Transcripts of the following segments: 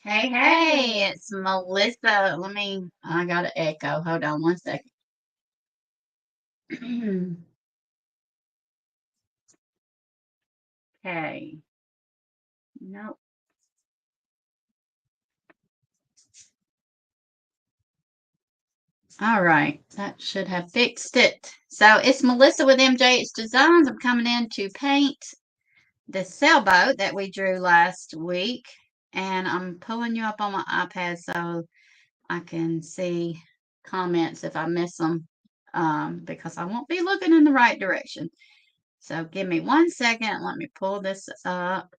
Hey, hey, it's Melissa. I got an echo. Hold on one second. Okay. Nope. All right. That should have fixed it. So it's Melissa with MJH Designs. I'm coming in to paint the sailboat that we drew last week. And I'm pulling you up on my iPad so I can see comments if I miss them because I won't be looking in the right direction. So give me one second. Let me pull this up.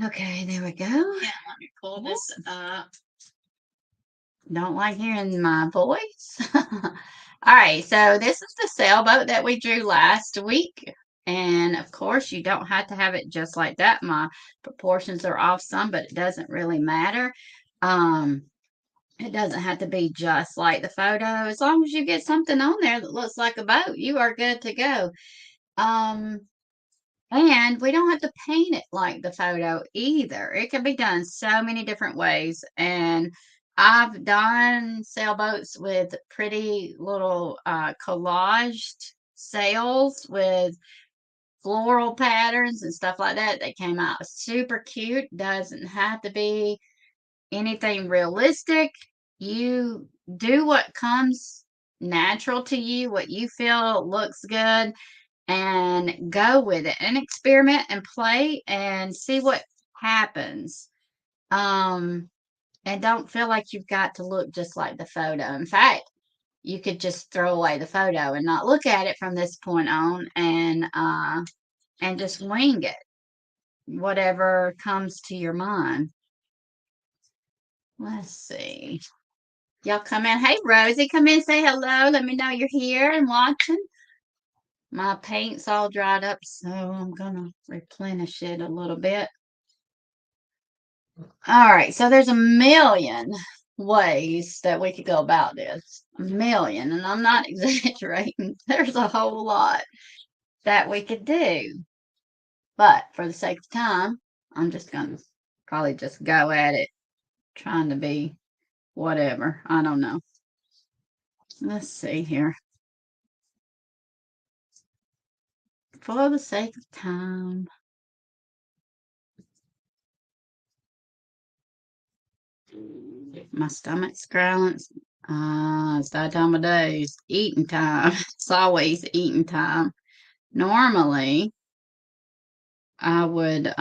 Okay, there we go. Yeah, let me pull this up. Don't like hearing my voice. All right, so this is the sailboat that we drew last week. And of course, you don't have to have it just like that. My proportions are off some, but it doesn't really matter. Um, it doesn't have to be just like the photo. As long as you get something on there that looks like a boat, you are good to go. Um, And we don't have to paint it like the photo either. It can be done so many different ways. And I've done sailboats with pretty little collaged sails with floral patterns and stuff like that. They came out super cute. Doesn't have to be anything realistic. You do what comes natural to you, what you feel looks good, and go with it and experiment and play and see what happens. Um, and don't feel like you've got to look just like the photo. In fact, you could just throw away the photo and not look at it from this point on and just wing it, whatever comes to your mind. Let's see. Y'all come in. Hey, Rosie, come in, say hello. Let me know you're here and watching. My paint's all dried up, so I'm gonna replenish it a little bit. All right, so there's a million ways that we could go about this. A million, and I'm not exaggerating. There's a whole lot that we could do. But for the sake of time, I'm just gonna probably just go at it, trying to be whatever. I don't know. Let's see here. For the sake of time. My stomach's growling. It's that time of day. It's eating time. It's always eating time. Normally, I would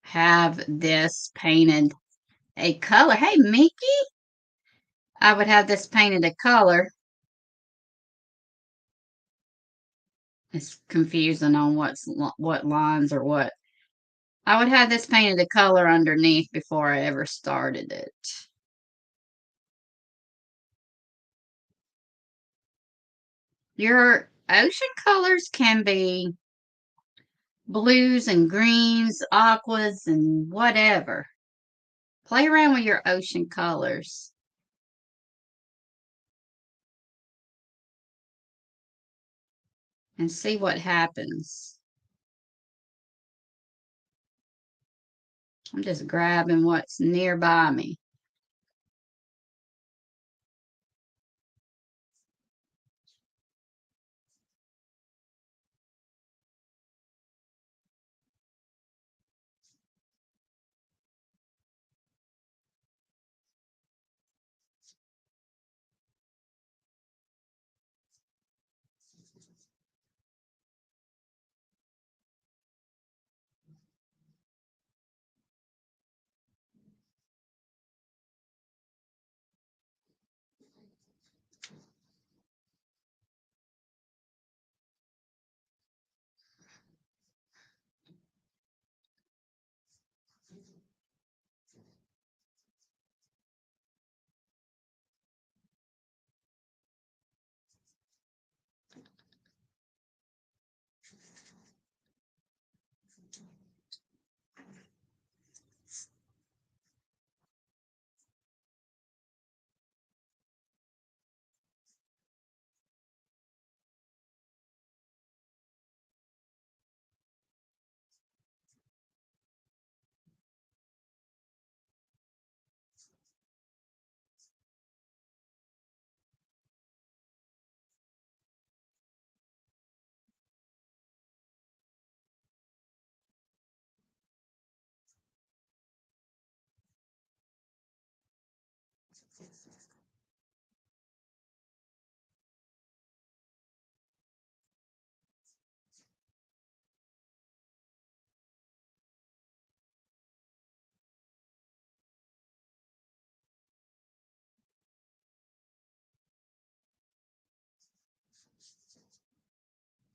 have this painted a color. Hey, Mickey, I would have this painted a color. It's confusing on what lines or what. I would have this painted a color underneath before I ever started it. Your ocean colors can be blues and greens, aquas, and whatever. Play around with your ocean colors and see what happens. I'm just grabbing what's nearby me.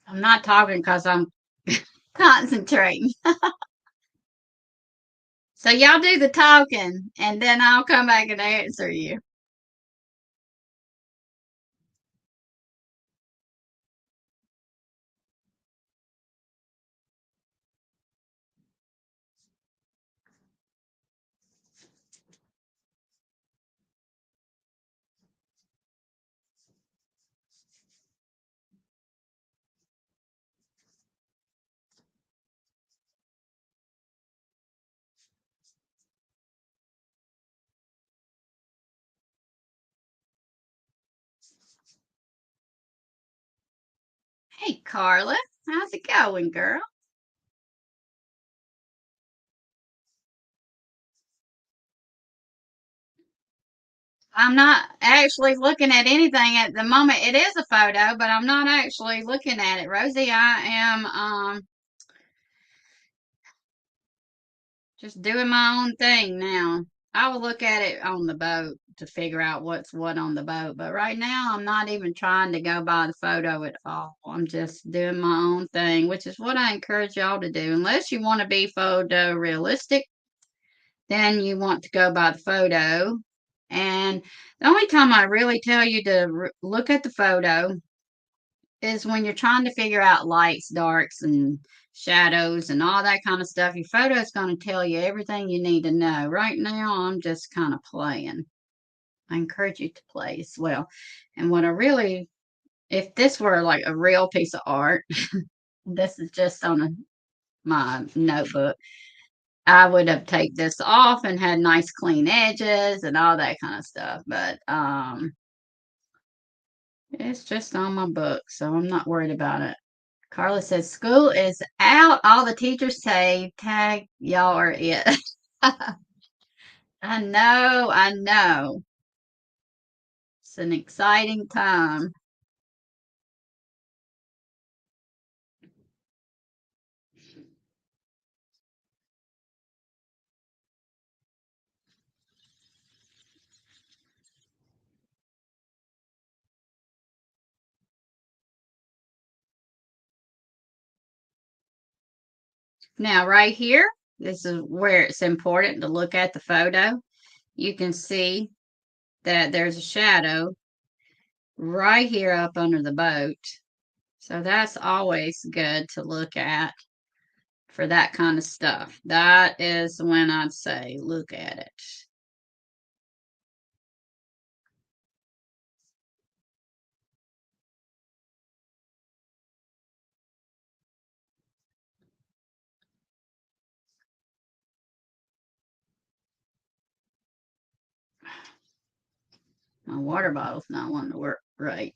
I'm not talking because I'm concentrating. So y'all do the talking, and then I'll come back and answer you. Hey, Carla, how's it going, girl? I'm not actually looking at anything at the moment. It is a photo, but I'm not actually looking at it, Rosie. I am just doing my own thing now. I will look at it on the boat to figure out what's what on the boat, but right now I'm not even trying to go by the photo at all. I'm just doing my own thing, which is what I encourage y'all to do. Unless you want to be photo realistic, then you want to go by the photo. And the only time I really tell you to look at the photo is when you're trying to figure out lights, darks, and shadows and all that kind of stuff. Your photo is going to tell you everything you need to know. Right now, I'm just kind of playing. I encourage you to play as well. And what I really, if this were like a real piece of art, this is just on my notebook. I would have taken this off and had nice clean edges and all that kind of stuff. But it's just on my book, so I'm not worried about it. Carla says school is out. All the teachers say tag y'all are it. I know, I know. It's an exciting time. Now, right here, this is where it's important to look at the photo. You can see that there's a shadow right here up under the boat. So that's always good to look at for that kind of stuff. That is when I'd say look at it. My water bottle's not wanting to work right.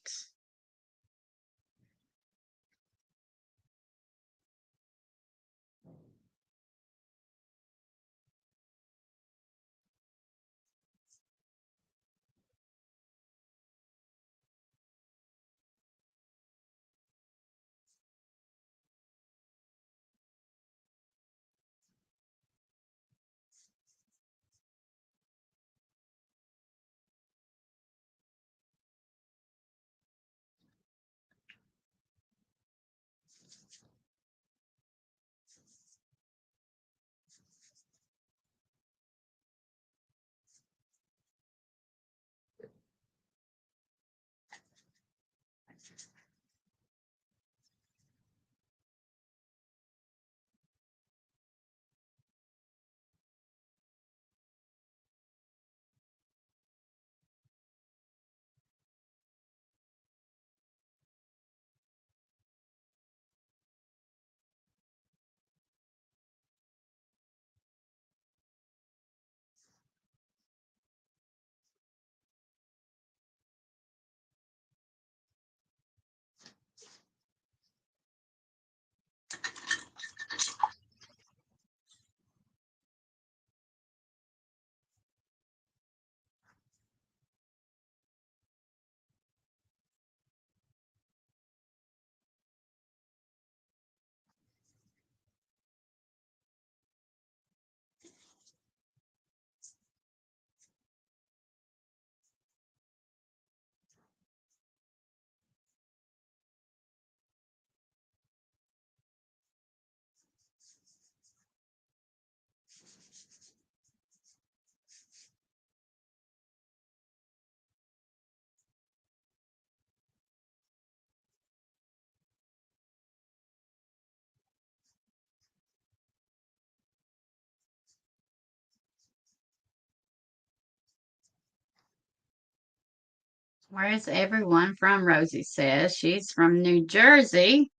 Where's everyone from? Rosie says she's from New Jersey.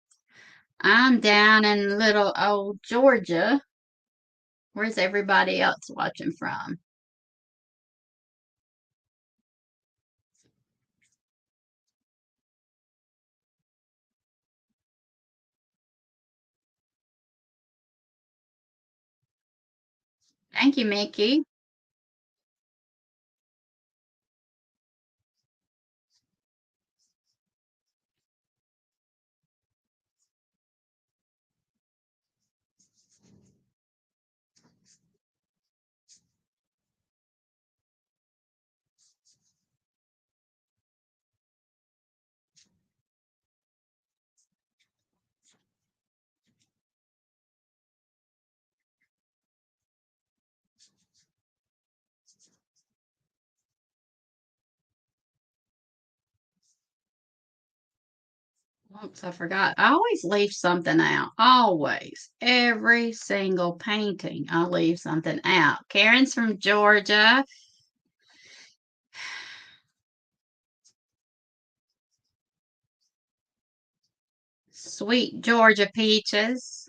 I'm down in little old Georgia. Where's everybody else watching from? Thank you, Mickey. Oops, I forgot. I always leave something out. Always. Every single painting, I leave something out. Karen's from Georgia. Sweet Georgia peaches.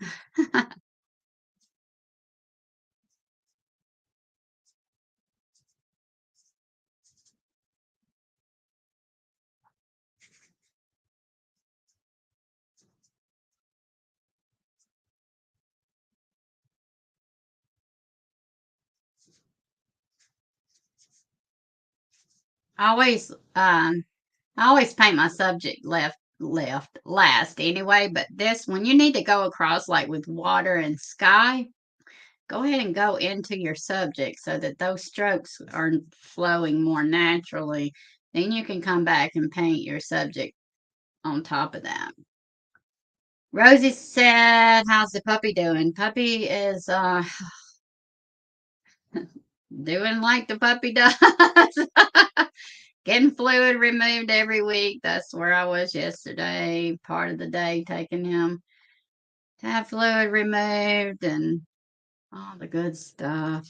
I always I always paint my subject left last anyway, but this when you need to go across like with water and sky, go ahead and go into your subject so that those strokes are flowing more naturally. Then you can come back and paint your subject on top of that. Rosie said, "How's the puppy doing?" Puppy is doing like the puppy does. Getting fluid removed every week. That's where I was yesterday, part of the day, taking him to have fluid removed and all the good stuff.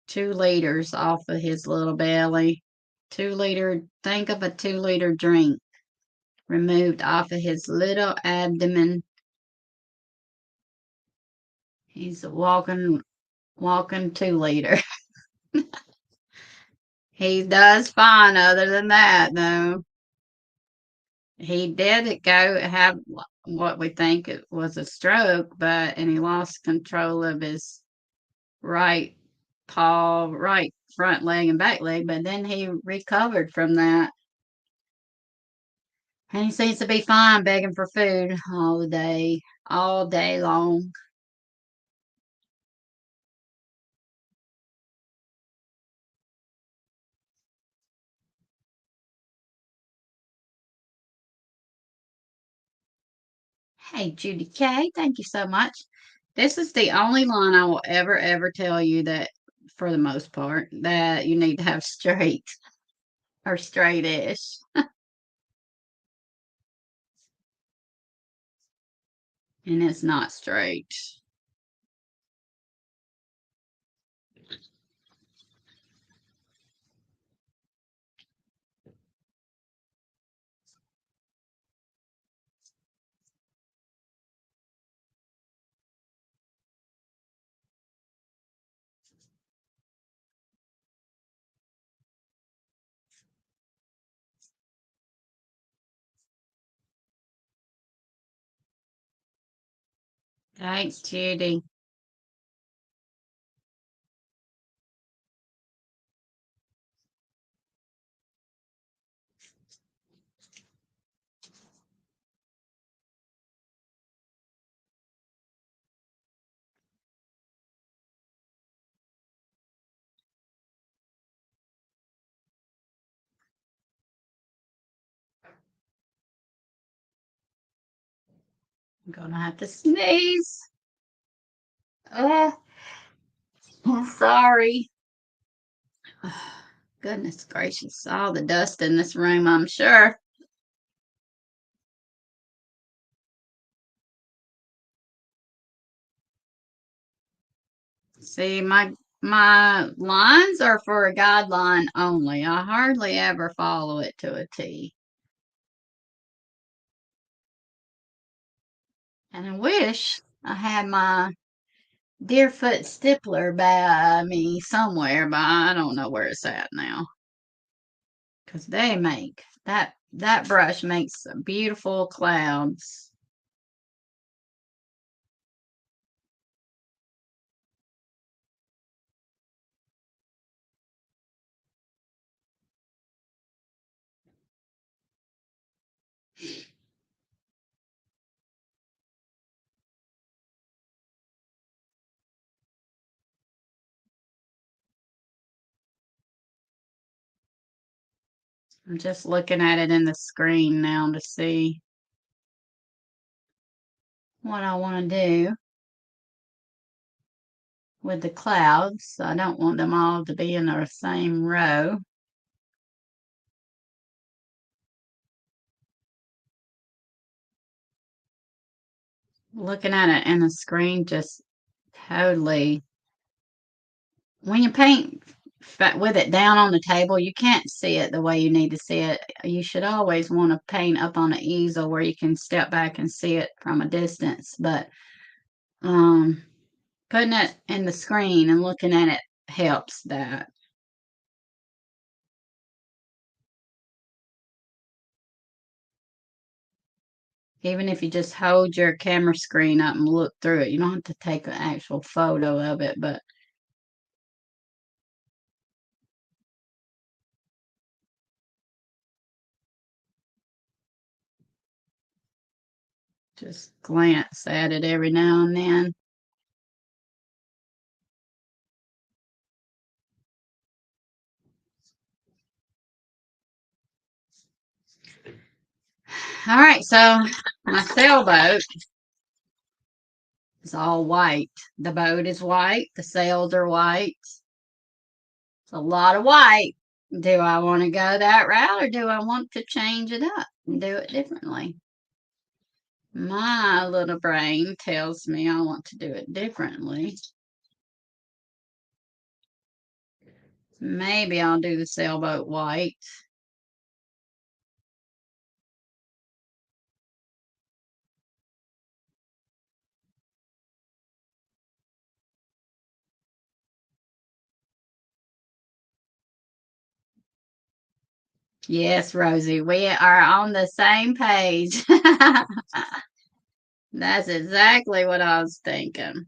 2 liters off of his little belly. 2 liter, think of a 2 liter drink removed off of his little abdomen. He's a walking 2 liter. He does fine other than that, though. He did go have what we think it was a stroke, and he lost control of his right paw, right front leg and back leg, but then he recovered from that. And he seems to be fine begging for food all day long. Hey, Judy K, thank you so much. This is the only line I will ever tell you that, for the most part, that you need to have straight or straightish. And it's not straight. Thanks, Judy. I'm gonna have to sneeze. Oh, I'm sorry. Goodness gracious, all the dust in this room, I'm sure. See, my my lines are for a guideline only. I hardly ever follow it to a T. And I wish I had my Deerfoot stippler by me somewhere, but I don't know where it's at now. Because they make that brush makes beautiful clouds. I'm just looking at it in the screen now to see what I want to do with the clouds. I don't want them all to be in the same row. Looking at it in the screen just totally. When you paint with it down on the table, you can't see it the way you need to see it. You should always want to paint up on an easel where you can step back and see it from a distance. But putting it in the screen and looking at it helps that. Even if you just hold your camera screen up and look through it, you don't have to take an actual photo of it, but just glance at it every now and then. All right, so my sailboat is all white. The boat is white. The sails are white. It's a lot of white. Do I want to go that route or do I want to change it up and do it differently? My little brain tells me I want to do it differently. Maybe I'll do the sailboat white. Yes, Rosie, we are on the same page. That's exactly what I was thinking.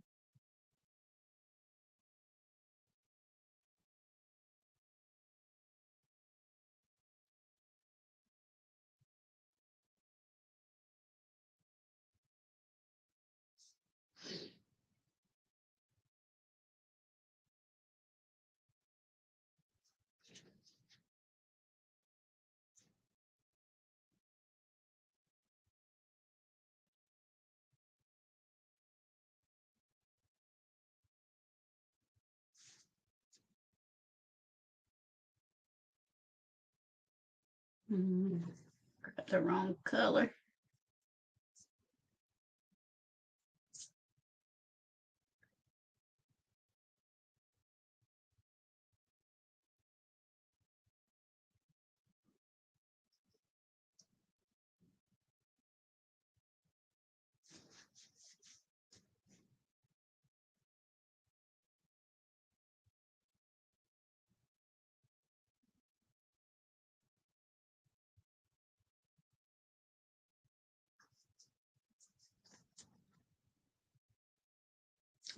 Got the wrong color.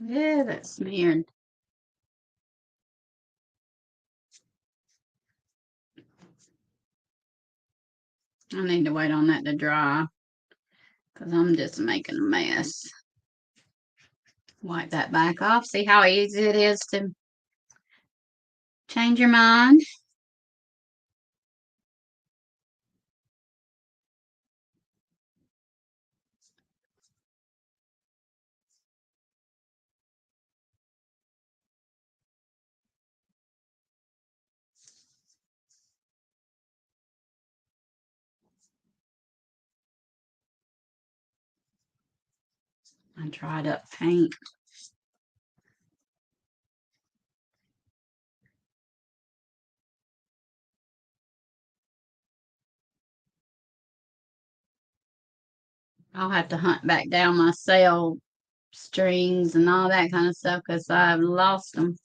Yeah, that's smeared. I need to wait on that to dry because I'm just making a mess. Wipe that back off. See how easy it is to change your mind? I dried up paint. I'll have to hunt back down my sail strings and all that kind of stuff because I've lost them.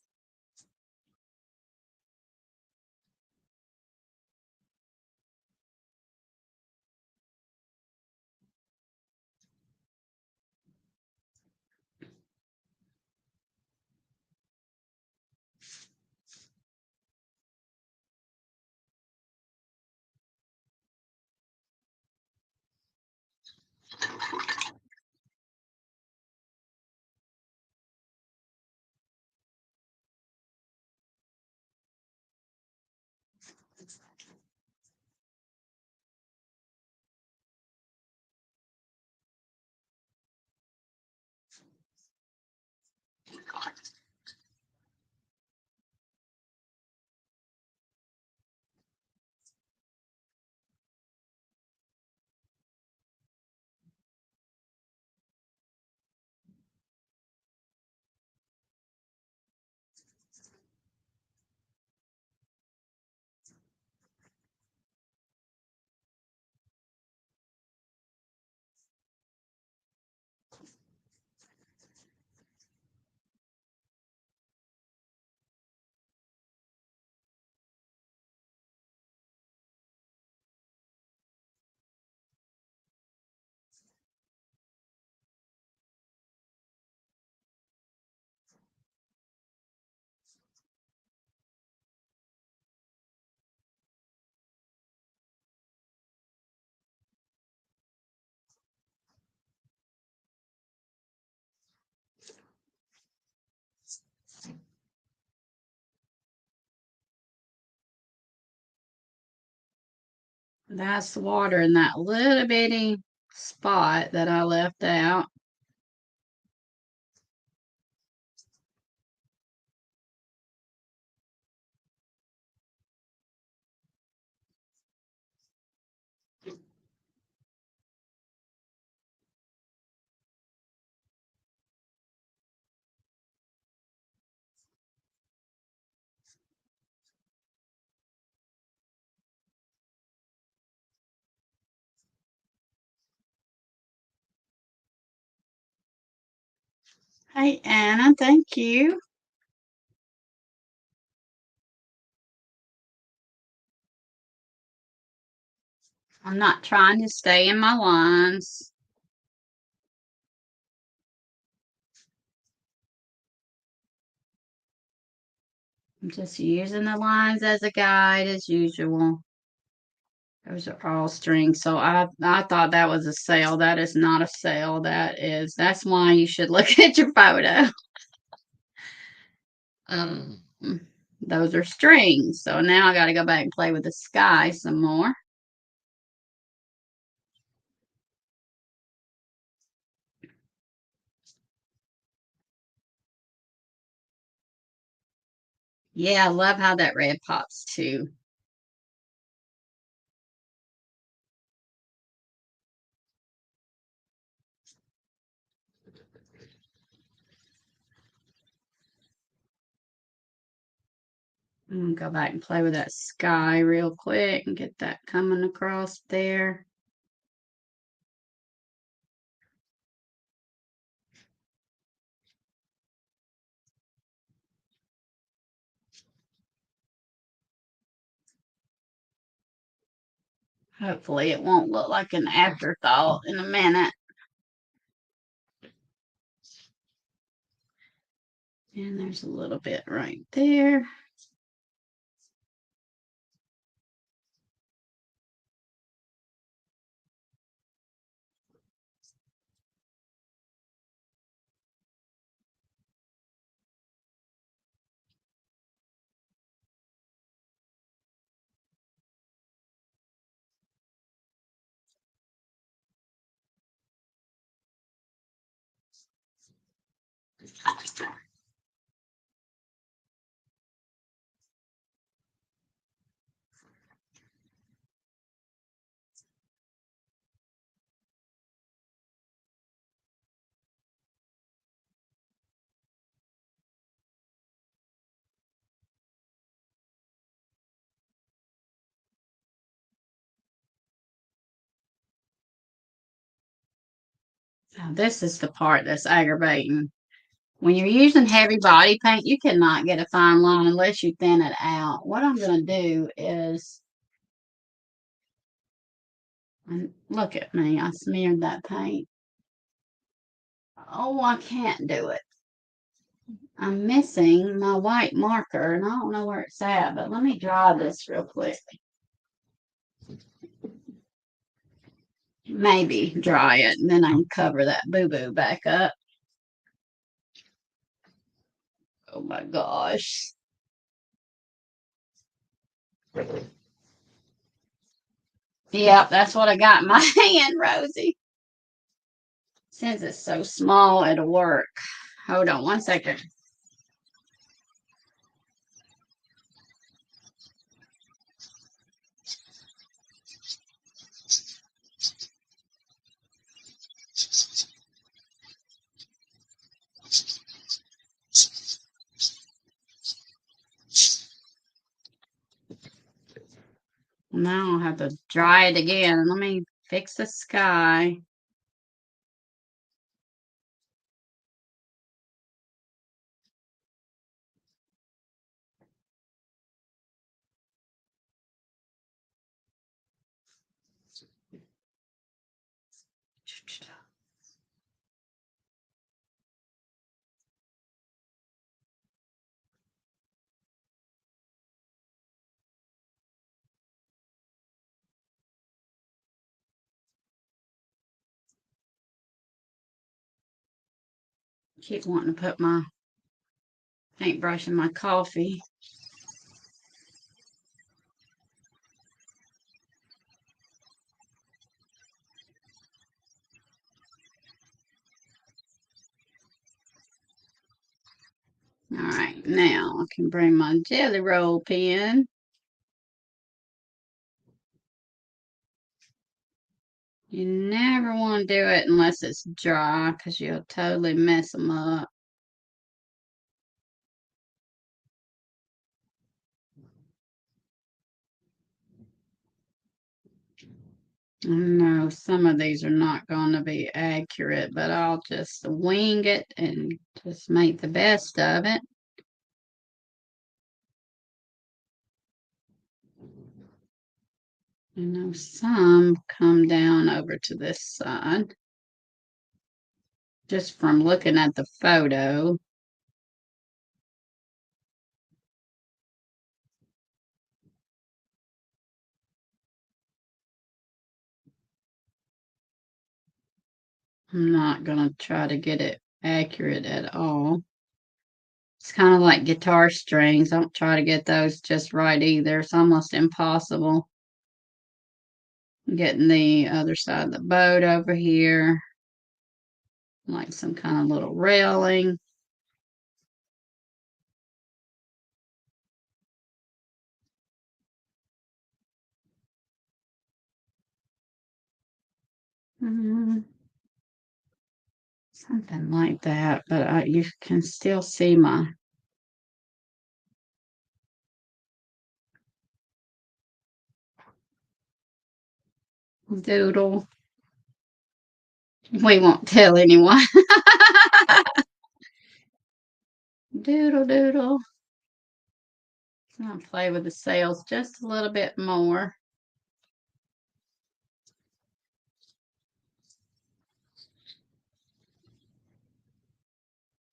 That's the water in that little bitty spot that I left out. Hey, Anna, thank you. I'm not trying to stay in my lines. I'm just using the lines as a guide as usual. Those are all strings. So I thought that was a sail. That is not a sail. That's why you should look at your photo. Um, those are strings. So now I got to go back and play with the sky some more. Yeah, I love how that red pops too. I'm gonna go back and play with that sky real quick and get that coming across there. Hopefully it won't look like an afterthought in a minute. And there's a little bit right there. Now, this is the part that's aggravating. When you're using heavy body paint, you cannot get a fine line unless you thin it out. What I'm going to do is, and look at me, I smeared that paint. Oh, I can't do it. I'm missing my white marker, and I don't know where it's at, but let me dry this real quick. Maybe dry it, and then I can cover that boo-boo back up. Oh my gosh. Yep, that's what I got in my hand, Rosie. Since it's so small, it'll work. Hold on one second. Now I'll have to dry it again. Let me fix the sky. Keep wanting to put my paintbrush in my coffee. All right, now I can bring my jelly roll pen. You never want to do it unless it's dry because you'll totally mess them up. I know some of these are not going to be accurate, but I'll just wing it and just make the best of it. You know, some come down over to this side just from looking at the photo. I'm not going to try to get it accurate at all. It's kind of like guitar strings. I don't try to get those just right either. It's almost impossible. Getting the other side of the boat over here, like some kind of little railing. Something like that, but you can still see my doodle. We won't tell anyone. Doodle doodle. I'll play with the sails just a little bit more.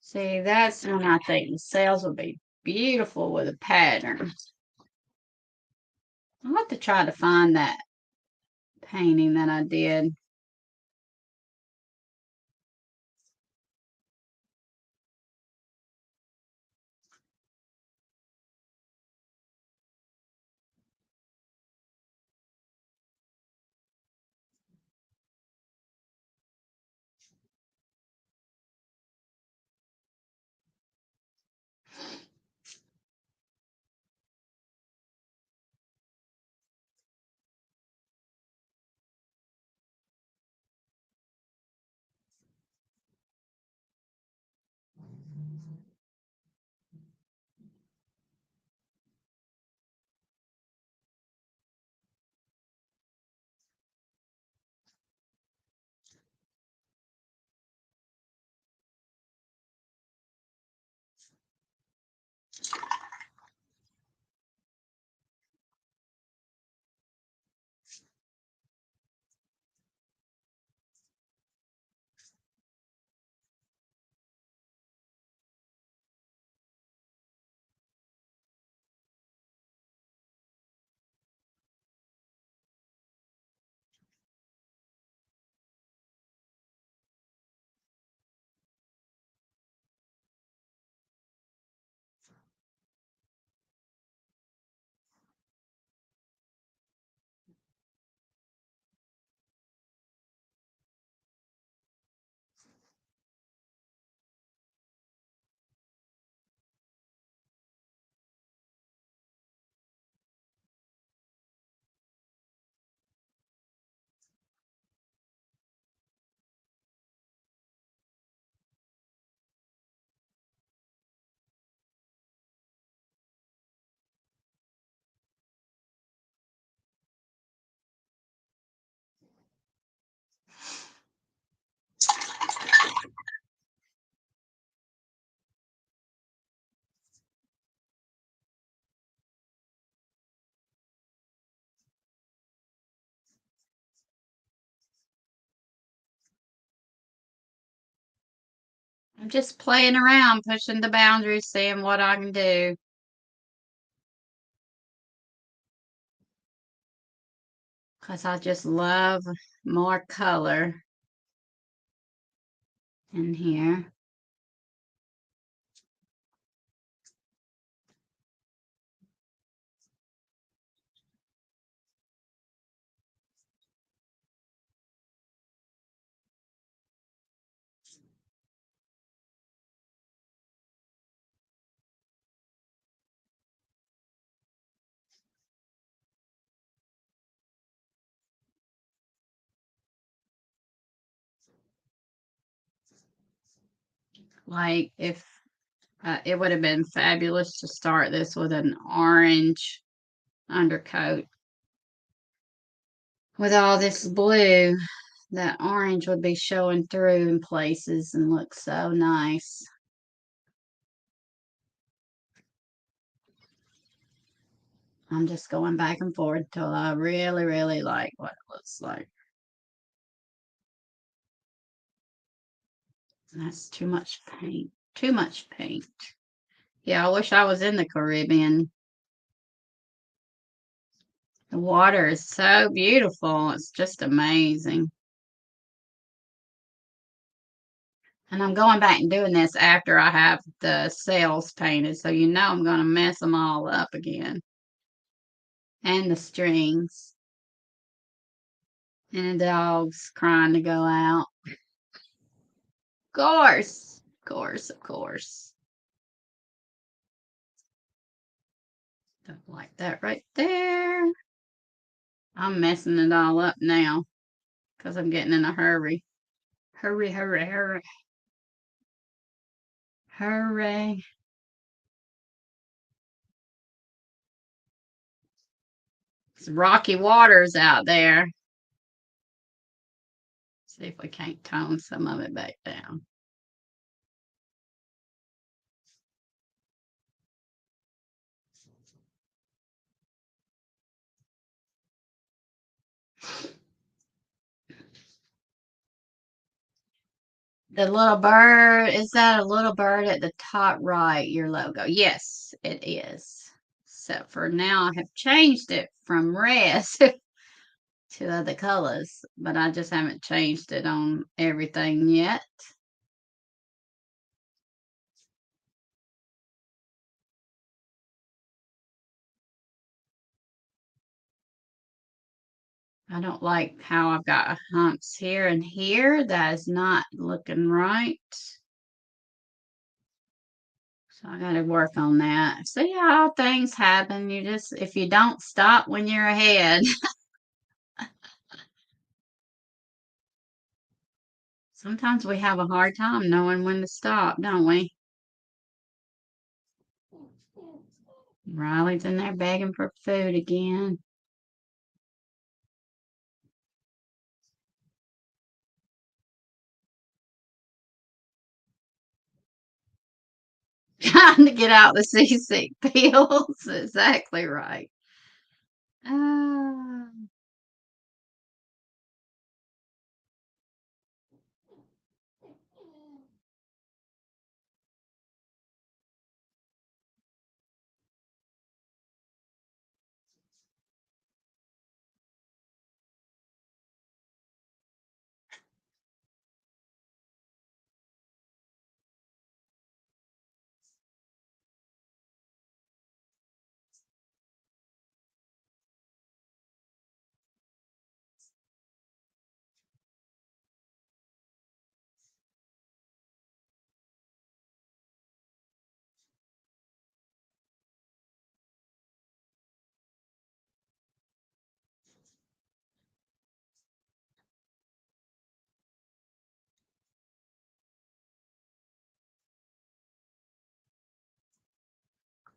See, that's when I think the sails will be beautiful with a pattern. I'll have to try to find that painting that I did. I'm just playing around, pushing the boundaries, seeing what I can do. Because I just love more color in here. Like if it would have been fabulous to start this with an orange undercoat. With all this blue, that orange would be showing through in places and look so nice. I'm just going back and forth till I really, really like what it looks like. That's too much paint. Too much paint. Yeah, I wish I was in the Caribbean. The water is so beautiful. It's just amazing. And I'm going back and doing this after I have the sails painted, so you know I'm going to mess them all up again. And the strings. And the dog's crying to go out. Of course. Of course, of course. Don't like that right there. I'm messing it all up now because I'm getting in a hurry. Hurry, hurry, hurry. Hurry. It's rocky waters out there. See if we can't tone some of it back down. The little bird, is that a little bird at the top right, your logo? Yes, it is. So for now, I have changed it from red to other colors, but I just haven't changed it on everything yet. I don't like how I've got humps here and here. That is not looking right. So I got to work on that. See how things happen. You just, if you don't stop when you're ahead, sometimes we have a hard time knowing when to stop, don't we? Riley's in there begging for food again. Trying to get out the seasick pills. Exactly right. Ah,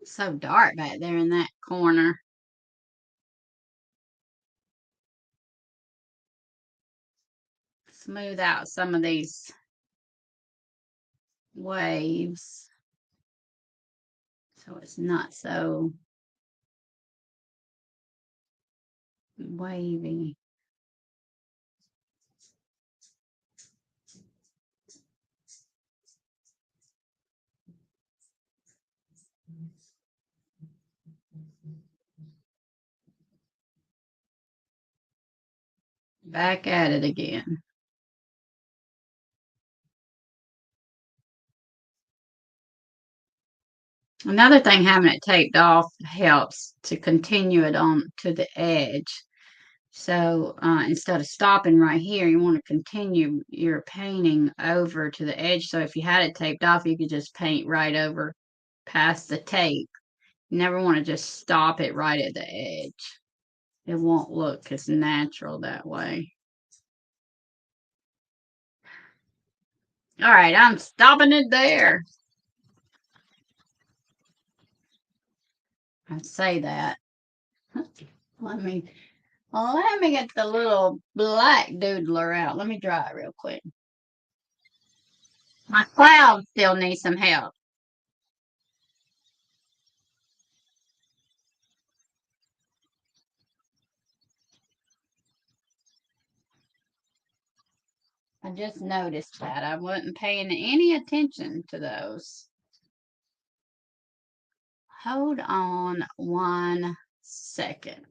it's so dark back there in that corner. Smooth out some of these waves so it's not so wavy. Back at it again. Another thing, having it taped off helps to continue it on to the edge. So instead of stopping right here, you want to continue your painting over to the edge. So if you had it taped off, you could just paint right over past the tape. You never want to just stop it right at the edge. It won't look as natural that way. All right, I'm stopping it there. I say that. Let me get the little black doodler out. Let me dry it real quick. My clouds still need some help. I just noticed that. I wasn't paying any attention to those. Hold on 1 second.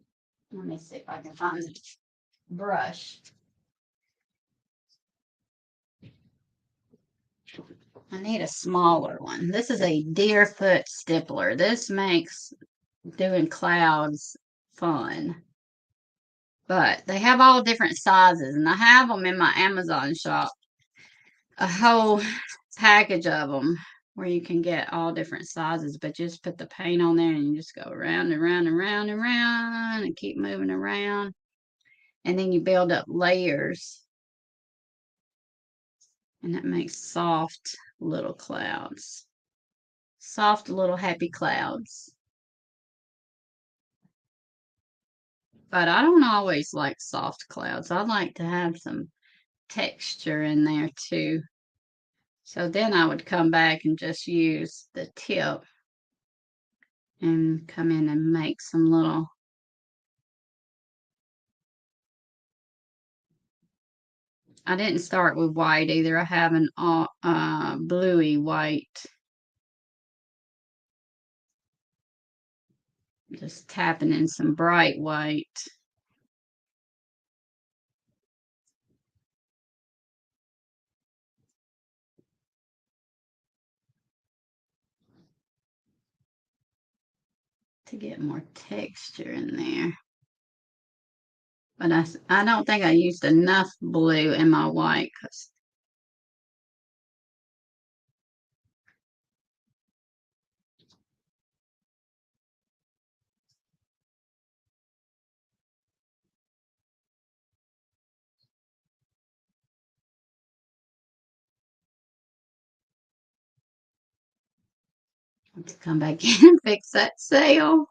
Let me see if I can find the brush. I need a smaller one. This is a Deerfoot stippler. This makes doing clouds fun. But they have all different sizes, and I have them in my Amazon shop. A whole package of them where you can get all different sizes, but just put the paint on there and you just go around and around and around and around and keep moving around. And then you build up layers, and that makes soft little clouds. Soft little happy clouds. But I don't always like soft clouds. I like to have some texture in there too. So then I would come back and just use the tip and come in and make some little. I didn't start with white either. I have an bluey white. Just tapping in some bright white. To get more texture in there. But I don't think I used enough blue in my white because I have to come back in and fix that sail.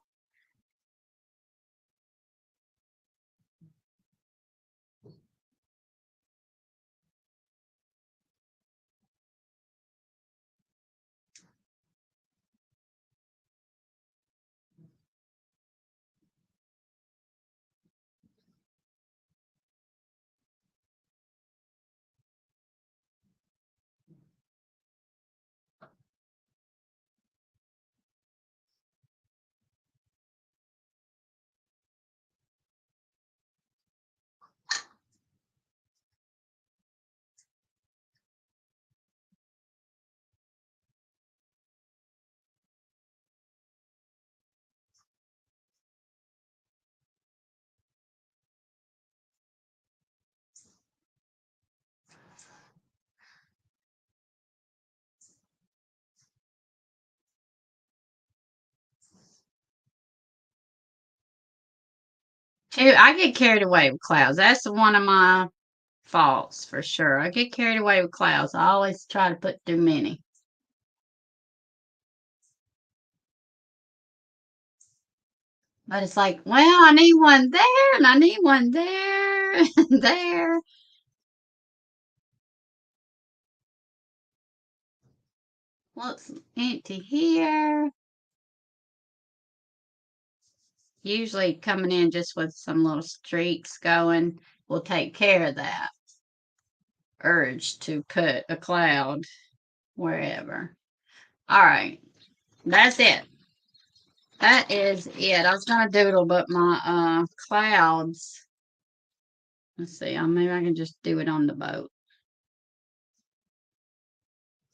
Too, I get carried away with clouds. That's one of my faults for sure. I get carried away with clouds. I always try to put too many. But it's like, well, I need one there and I need one there and there. Looks empty here. Usually coming in just with some little streaks going will take care of that urge to put a cloud wherever. All right, that's it. that is it. I was gonna doodle, but my clouds. Let's see. Maybe I can just do it on the boat.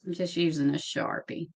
I'm just using a Sharpie.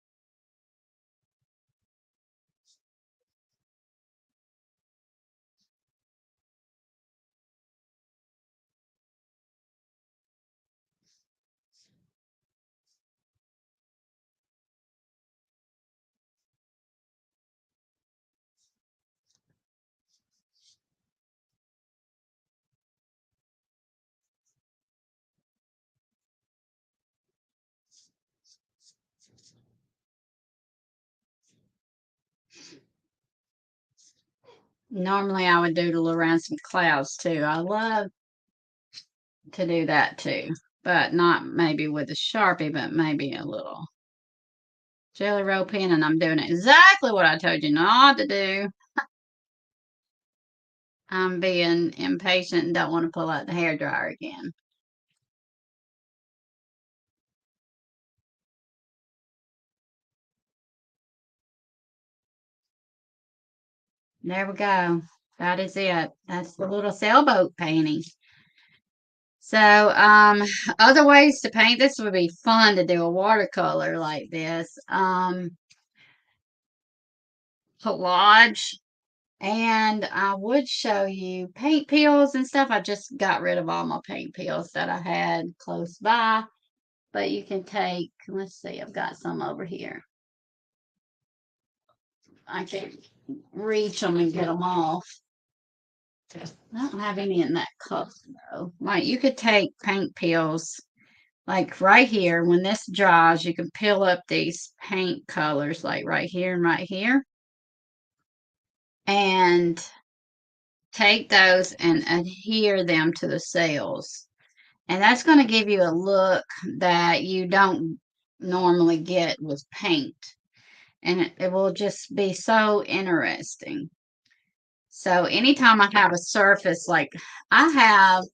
Normally, I would doodle around some clouds too. I love to do that too, but not maybe with a Sharpie, but maybe a little Jelly Roll pen, and I'm doing exactly what I told you not to do. I'm being impatient and don't want to pull out the hairdryer again. There we go. That is it. That's the little sailboat painting. So, other ways to paint this would be fun to do a watercolor like this. Collage. And I would show you paint peels and stuff. I just got rid of all my paint peels that I had close by. But you can take, let's see, I've got some over here. I can reach them and get them off. I don't have any in that cup though. Like you could take paint peels like right here. When this dries, you can peel up these paint colors like right here and right here. And take those and adhere them to the sails. And that's going to give you a look that you don't normally get with paint. And it will just be so interesting. So anytime I have a surface, like I have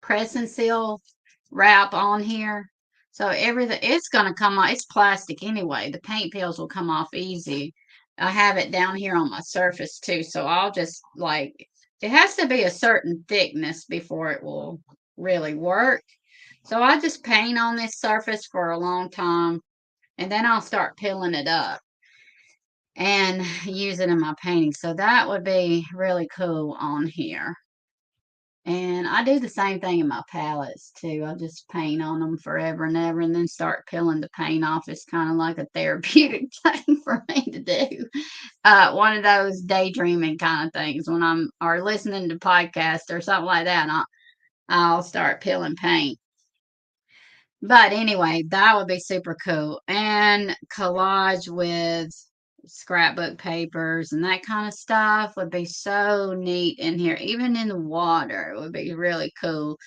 press and seal wrap on here. So everything, it's going to come off. It's plastic anyway. The paint peels will come off easy. I have it down here on my surface too. So I'll just like, it has to be a certain thickness before it will really work. So I just paint on this surface for a long time and then I'll start peeling it up and use it in my painting. So that would be really cool on here. And I do the same thing in my palettes too. I just paint on them forever and ever and then start peeling the paint off. It's kind of like a therapeutic thing for me to do. One of those daydreaming kind of things when I'm or listening to podcasts or something like that. I'll start peeling paint. But anyway, that would be super cool. And collage with scrapbook papers and that kind of stuff would be so neat in here. Even in the water, it would be really cool.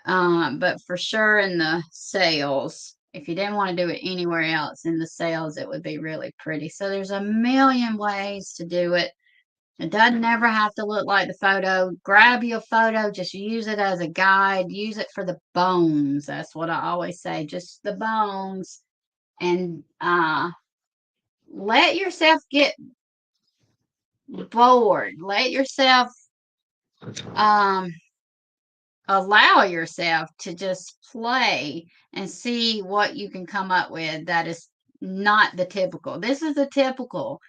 But for sure in the sails, if you didn't want to do it anywhere else in the sails, it would be really pretty. So there's a million ways to do it. It doesn't ever have to look like the photo. Grab your photo, just use it as a guide. Use it for the bones. That's what I always say, just the bones. And let yourself get bored. Let yourself um, allow yourself to just play and see what you can come up with that is not the typical. This is the typical.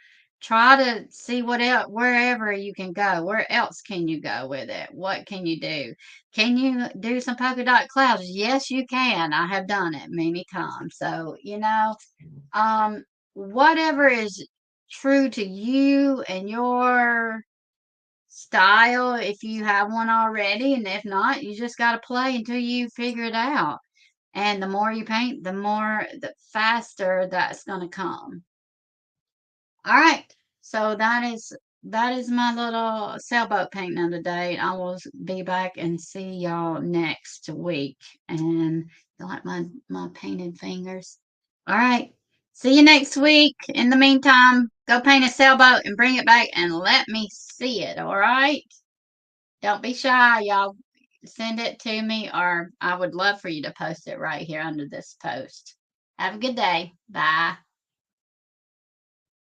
Try to see what else, wherever you can go. Where else can you go with it? What can you do? Can you do some polka dot clouds? Yes, you can. I have done it many times. So, um, whatever is true to you and your style if you have one already, and if not, you just got to play until you figure it out. And the more you paint, the faster that's going to come. All right. So that is my little sailboat painting of the day. I will be back and see y'all next week. And you like my painted fingers? All right. See you next week. In the meantime, go paint a sailboat and bring it back and let me see it. All right. Don't be shy, y'all. Send it to me, or I would love for you to post it right here under this post. Have a good day. Bye.